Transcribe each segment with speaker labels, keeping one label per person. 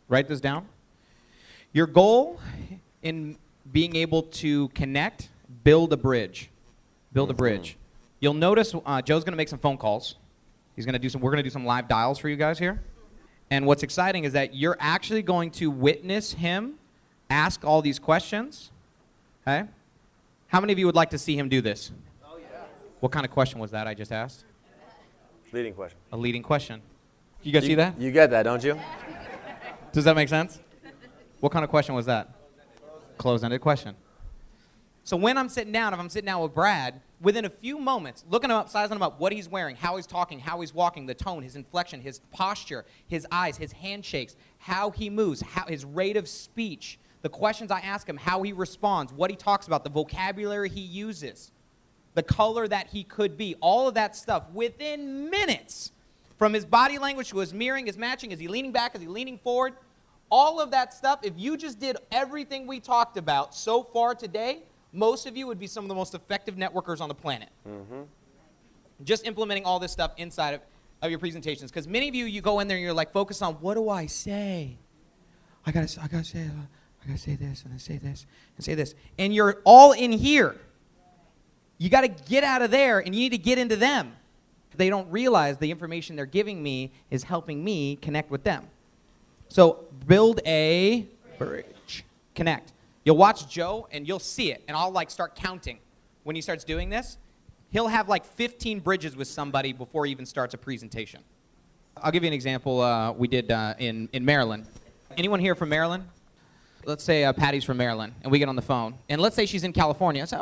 Speaker 1: Write this down. Your goal in being able to connect, build a bridge. Build a bridge. You'll notice Joe's going to make some phone calls. We're going to do some live dials for you guys here. And what's exciting is that you're actually going to witness him ask all these questions. Okay? How many of you would like to see him do this? Oh, yeah. What kind of question was that I just asked?
Speaker 2: Leading question.
Speaker 1: A leading question. You guys see that?
Speaker 2: You get that, don't you?
Speaker 1: Does that make sense? What kind of question was that? Closed-ended question. So when I'm sitting down, if I'm sitting down with Brad, within a few moments, looking him up, sizing him up, what he's wearing, how he's talking, how he's walking, the tone, his inflection, his posture, his eyes, his handshakes, how he moves, his rate of speech, the questions I ask him, how he responds, what he talks about, the vocabulary he uses, the color that he could be, all of that stuff within minutes, from his body language to his mirroring, his matching, is he leaning back, is he leaning forward, all of that stuff, if you just did everything we talked about so far today, most of you would be some of the most effective networkers on the planet. Mm-hmm. Just implementing all this stuff inside of your presentations. Because many of you, you go in there and you're like focused on, what do I say? I gotta say this, and then say this, and say this. And you're all in here. You got to get out of there, and you need to get into them. They don't realize the information they're giving me is helping me connect with them. So build a bridge. Connect. You'll watch Joe, and you'll see it, and I'll like start counting. When he starts doing this, he'll have like 15 bridges with somebody before he even starts a presentation. I'll give you an example we did in Maryland. Anyone here from Maryland? Let's say Patty's from Maryland, and we get on the phone. And let's say she's in California. I say,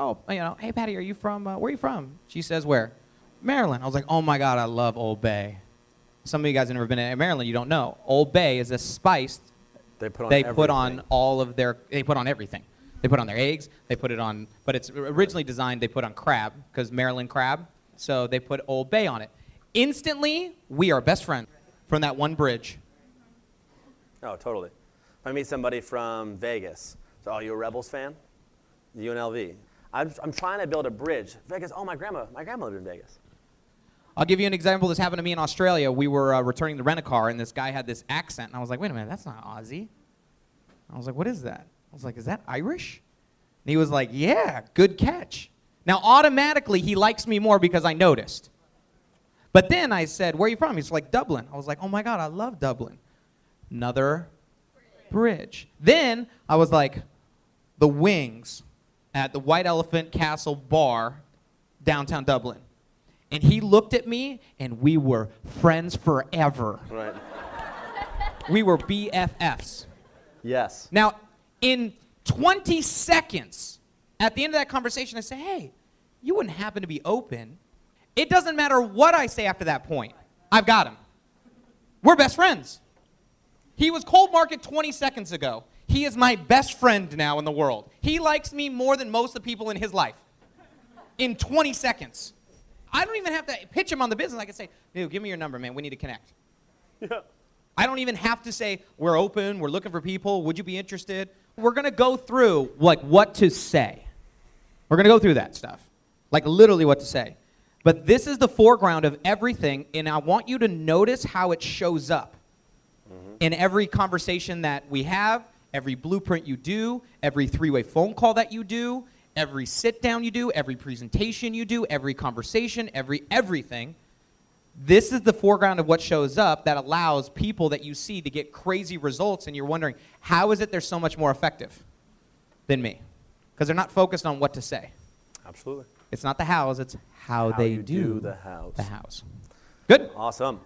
Speaker 1: hey, Patty, are you from, where are you from? She says, where? Maryland. I was like, oh, my God, I love Old Bay. Some of you guys have never been to Maryland. You don't know. Old Bay is a spice. They put on everything. They put on their eggs. They put it on, but it's originally designed, they put on crab, because Maryland crab. So they put Old Bay on it. Instantly, we are best friends from that one bridge.
Speaker 2: Oh, totally. If I meet somebody from Vegas, so, oh, you a Rebels fan? UNLV. I'm trying to build a bridge. Vegas, oh, my grandma lived in Vegas.
Speaker 1: I'll give you an example. This happened to me in Australia. We were returning to rent a car, and this guy had this accent. And I was like, wait a minute, that's not Aussie. I was like, what is that? I was like, is that Irish? And he was like, yeah, good catch. Now, automatically, he likes me more because I noticed. But then I said, where are you from? He's like, Dublin. I was like, oh, my God, I love Dublin. Another bridge. Then I was like, the Wings at the White Elephant Castle Bar, downtown Dublin. And he looked at me, and we were friends forever.
Speaker 2: Right.
Speaker 1: We were BFFs.
Speaker 2: Yes.
Speaker 1: Now, in 20 seconds, at the end of that conversation, I say, hey, you wouldn't happen to be open. It doesn't matter what I say after that point. I've got him. We're best friends. He was cold market 20 seconds ago. He is my best friend now in the world. He likes me more than most of the people in his life. In 20 seconds. I don't even have to pitch him on the business. I can say, dude, give me your number, man. We need to connect. Yeah. I don't even have to say, we're open, we're looking for people, would you be interested? We're going to go through, like, what to say. We're going to go through that stuff. Like, literally what to say. But this is the foreground of everything, and I want you to notice how it shows up in every conversation that we have, every blueprint you do, every three-way phone call that you do, every sit-down you do, every presentation you do, every conversation, everything. This is the foreground of what shows up that allows people that you see to get crazy results, and you're wondering, how is it they're so much more effective than me? Because they're not focused on what to say.
Speaker 2: Absolutely.
Speaker 1: It's not the hows, it's how they
Speaker 2: do the hows.
Speaker 1: Good?
Speaker 2: Awesome.